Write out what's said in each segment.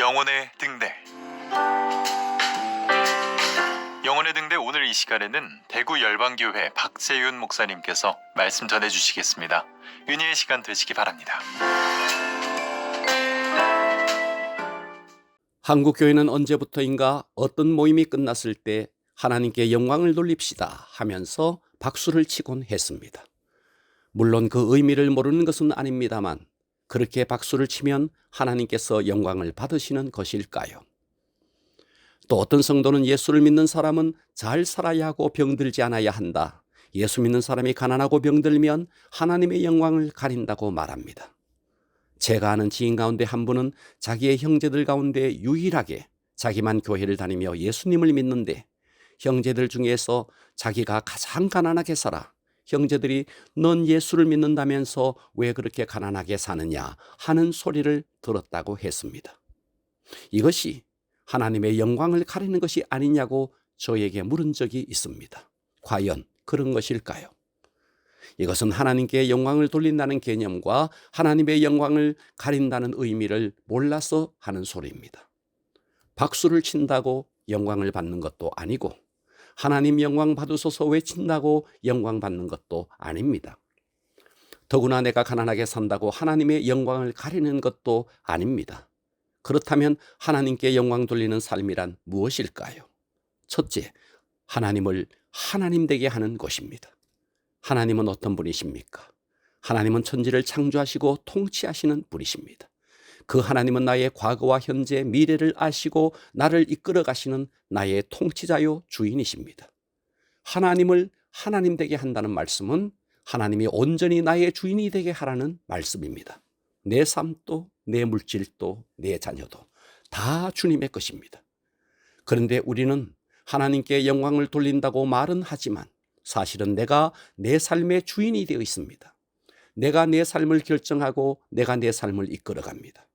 영혼의 등대. 영혼의 등대 오늘 이 시간에는 대구 열방교회 박재윤 목사님께서 말씀 전해주시겠습니다. 은혜의 시간 되시기 바랍니다. 한국교회는 언제부터인가 어떤 모임이 끝났을 때 하나님께 영광을 돌립시다 하면서 박수를 치곤 했습니다. 물론 그 의미를 모르는 것은 아닙니다만 그렇게 박수를 치면 하나님께서 영광을 받으시는 것일까요? 또 어떤 성도는 예수를 믿는 사람은 잘 살아야 하고 병들지 않아야 한다. 예수 믿는 사람이 가난하고 병들면 하나님의 영광을 가린다고 말합니다. 제가 아는 지인 가운데 한 분은 자기의 형제들 가운데 유일하게 자기만 교회를 다니며 예수님을 믿는데 형제들 중에서 자기가 가장 가난하게 살아 형제들이 넌 예수를 믿는다면서 왜 그렇게 가난하게 사느냐 하는 소리를 들었다고 했습니다. 이것이 하나님의 영광을 가리는 것이 아니냐고 저에게 물은 적이 있습니다. 과연 그런 것일까요? 이것은 하나님께 영광을 돌린다는 개념과 하나님의 영광을 가린다는 의미를 몰라서 하는 소리입니다. 박수를 친다고 영광을 받는 것도 아니고 하나님 영광 받으소서 외친다고 영광 받는 것도 아닙니다. 더구나 내가 가난하게 산다고 하나님의 영광을 가리는 것도 아닙니다. 그렇다면 하나님께 영광 돌리는 삶이란 무엇일까요? 첫째, 하나님을 하나님 되게 하는 것입니다. 하나님은 어떤 분이십니까? 하나님은 천지를 창조하시고 통치하시는 분이십니다. 그 하나님은 나의 과거와 현재, 미래를 아시고 나를 이끌어 가시는 나의 통치자요 주인이십니다. 하나님을 하나님 되게 한다는 말씀은 하나님이 온전히 나의 주인이 되게 하라는 말씀입니다. 내 삶도, 내 물질도, 내 자녀도 다 주님의 것입니다. 그런데 우리는 하나님께 영광을 돌린다고 말은 하지만 사실은 내가 내 삶의 주인이 되어 있습니다. 내가 내 삶을 결정하고 내가 내 삶을 이끌어갑니다.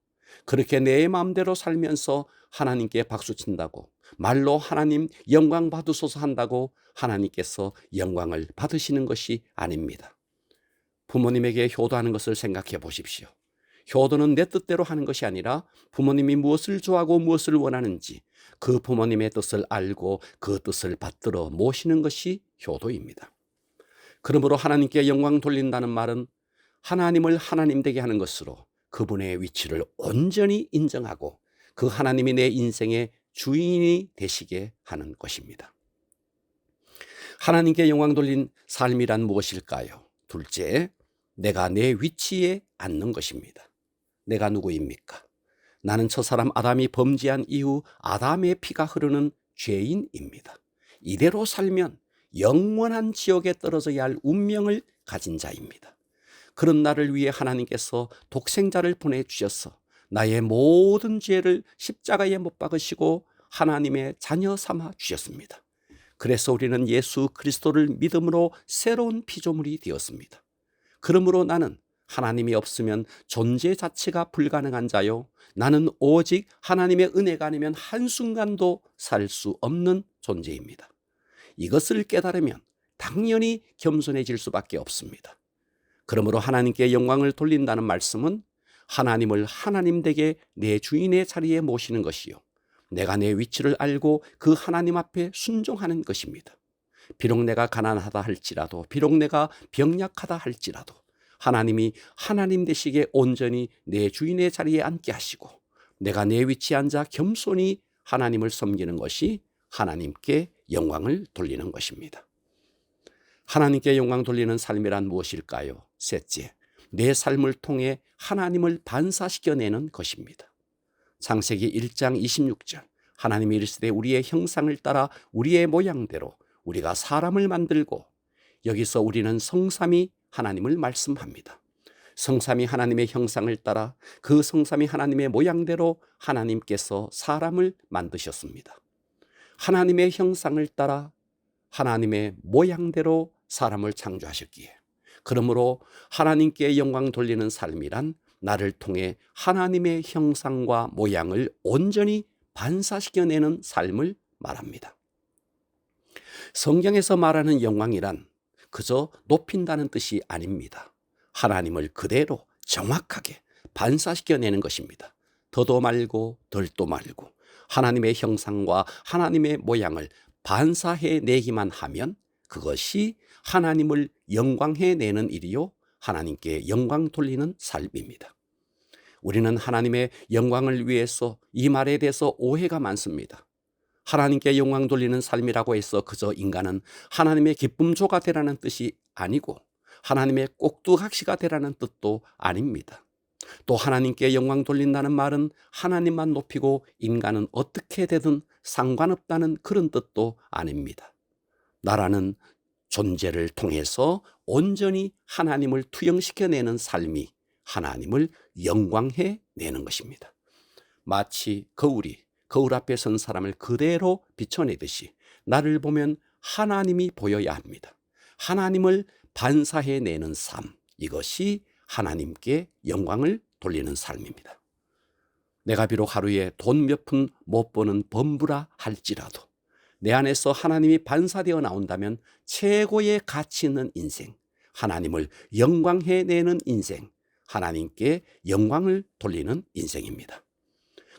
그렇게 내 마음대로 살면서 하나님께 박수친다고 말로 하나님 영광 받으소서 한다고 하나님께서 영광을 받으시는 것이 아닙니다. 부모님에게 효도하는 것을 생각해 보십시오. 효도는 내 뜻대로 하는 것이 아니라 부모님이 무엇을 좋아하고 무엇을 원하는지 그 부모님의 뜻을 알고 그 뜻을 받들어 모시는 것이 효도입니다. 그러므로 하나님께 영광 돌린다는 말은 하나님을 하나님 되게 하는 것으로 그분의 위치를 온전히 인정하고 그 하나님이 내 인생의 주인이 되시게 하는 것입니다. 하나님께 영광 돌린 삶이란 무엇일까요? 둘째, 내가 내 위치에 앉는 것입니다. 내가 누구입니까? 나는 첫사람 아담이 범죄한 이후 아담의 피가 흐르는 죄인입니다. 이대로 살면 영원한 지옥에 떨어져야 할 운명을 가진 자입니다. 그런 나를 위해 하나님께서 독생자를 보내주셔서 나의 모든 죄를 십자가에 못 박으시고 하나님의 자녀 삼아 주셨습니다. 그래서 우리는 예수 그리스도를 믿음으로 새로운 피조물이 되었습니다. 그러므로 나는 하나님이 없으면 존재 자체가 불가능한 자요. 나는 오직 하나님의 은혜가 아니면 한순간도 살 수 없는 존재입니다. 이것을 깨달으면 당연히 겸손해질 수밖에 없습니다. 그러므로 하나님께 영광을 돌린다는 말씀은 하나님을 하나님 되게 내 주인의 자리에 모시는 것이요. 내가 내 위치를 알고 그 하나님 앞에 순종하는 것입니다. 비록 내가 가난하다 할지라도, 비록 내가 병약하다 할지라도 하나님이 하나님 되시게 온전히 내 주인의 자리에 앉게 하시고 내가 내 위치에 앉아 겸손히 하나님을 섬기는 것이 하나님께 영광을 돌리는 것입니다. 하나님께 영광 돌리는 삶이란 무엇일까요? 셋째, 내 삶을 통해 하나님을 반사시켜내는 것입니다. 창세기 1장 26절 하나님이 이르시되 우리의 형상을 따라 우리의 모양대로 우리가 사람을 만들고, 여기서 우리는 성삼위 하나님을 말씀합니다. 성삼위 하나님의 형상을 따라 그 성삼위 하나님의 모양대로 하나님께서 사람을 만드셨습니다. 하나님의 형상을 따라 하나님의 모양대로 사람을 창조하셨기에 그러므로 하나님께 영광 돌리는 삶이란 나를 통해 하나님의 형상과 모양을 온전히 반사시켜내는 삶을 말합니다. 성경에서 말하는 영광이란 그저 높인다는 뜻이 아닙니다. 하나님을 그대로 정확하게 반사시켜내는 것입니다. 더도 말고 덜도 말고 하나님의 형상과 하나님의 모양을 반사해 내기만 하면 그것이 하나님을 영광해 내는 일이요 하나님께 영광 돌리는 삶입니다. 우리는 하나님의 영광을 위해서 이 말에 대해서 오해가 많습니다. 하나님께 영광 돌리는 삶이라고 해서 그저 인간은 하나님의 기쁨조가 되라는 뜻이 아니고 하나님의 꼭두각시가 되라는 뜻도 아닙니다. 또 하나님께 영광 돌린다는 말은 하나님만 높이고 인간은 어떻게 되든 상관없다는 그런 뜻도 아닙니다. 나라는 존재를 통해서 온전히 하나님을 투영시켜내는 삶이 하나님을 영광해 내는 것입니다. 마치 거울이 거울 앞에 선 사람을 그대로 비춰내듯이 나를 보면 하나님이 보여야 합니다. 하나님을 반사해 내는 삶, 이것이 하나님께 영광을 돌리는 삶입니다. 내가 비록 하루에 돈 몇 푼 못 버는 범부라 할지라도 내 안에서 하나님이 반사되어 나온다면 최고의 가치 있는 인생, 하나님을 영광해 내는 인생, 하나님께 영광을 돌리는 인생입니다.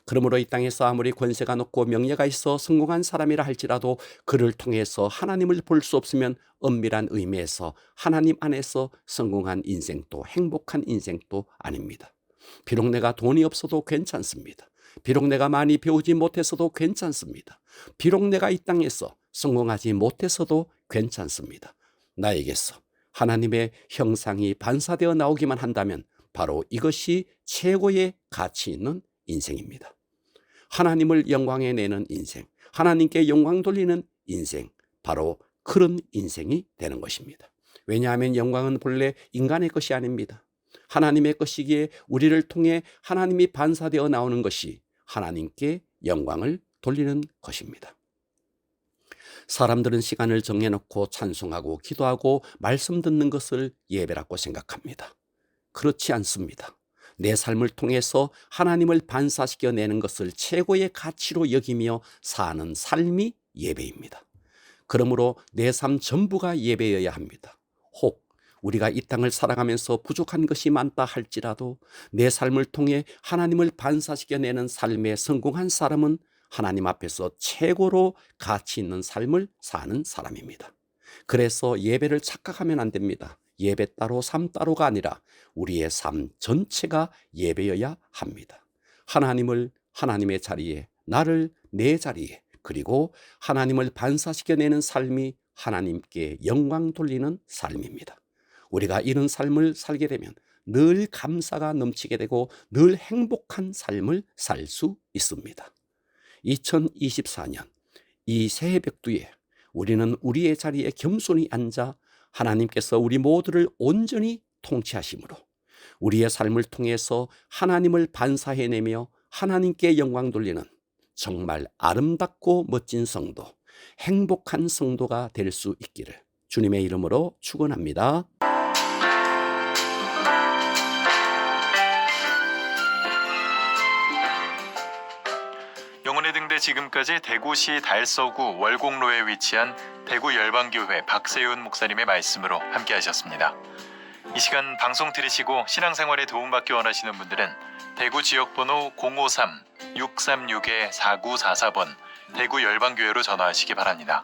그러므로 이 땅에서 아무리 권세가 높고 명예가 있어 성공한 사람이라 할지라도 그를 통해서 하나님을 볼 수 없으면 엄밀한 의미에서 하나님 안에서 성공한 인생도 행복한 인생도 아닙니다. 비록 내가 돈이 없어도 괜찮습니다. 비록 내가 많이 배우지 못해서도 괜찮습니다. 비록 내가 이 땅에서 성공하지 못해서도 괜찮습니다. 나에게서 하나님의 형상이 반사되어 나오기만 한다면 바로 이것이 최고의 가치 있는 인생입니다. 하나님을 영광해 내는 인생, 하나님께 영광 돌리는 인생, 바로 그런 인생이 되는 것입니다. 왜냐하면 영광은 본래 인간의 것이 아닙니다. 하나님의 것이기에 우리를 통해 하나님이 반사되어 나오는 것이 하나님께 영광을 돌리는 것입니다. 사람들은 시간을 정해놓고 찬송하고 기도하고 말씀 듣는 것을 예배라고 생각합니다. 그렇지 않습니다. 내 삶을 통해서 하나님을 반사시켜내는 것을 최고의 가치로 여기며 사는 삶이 예배입니다. 그러므로 내 삶 전부가 예배여야 합니다. 혹 우리가 이 땅을 살아가면서 부족한 것이 많다 할지라도 내 삶을 통해 하나님을 반사시켜내는 삶에 성공한 사람은 하나님 앞에서 최고로 가치 있는 삶을 사는 사람입니다. 그래서 예배를 착각하면 안 됩니다. 예배 따로 삶 따로가 아니라 우리의 삶 전체가 예배여야 합니다. 하나님을 하나님의 자리에, 나를 내 자리에, 그리고 하나님을 반사시켜내는 삶이 하나님께 영광 돌리는 삶입니다. 우리가 이런 삶을 살게 되면 늘 감사가 넘치게 되고 늘 행복한 삶을 살 수 있습니다. 2024년 이 새벽두에 우리는 우리의 자리에 겸손히 앉아 하나님께서 우리 모두를 온전히 통치하심으로 우리의 삶을 통해서 하나님을 반사해내며 하나님께 영광 돌리는 정말 아름답고 멋진 성도, 행복한 성도가 될 수 있기를 주님의 이름으로 축원합니다. 영혼의 등대 지금까지 대구시 달서구 월곡로에 위치한 대구 열방교회 박세윤 목사님의 말씀으로 함께 하셨습니다. 이 시간 방송 들으시고 신앙생활에 도움받기 원하시는 분들은 대구 지역번호 053-636-4944번 대구 열방교회로 전화하시기 바랍니다.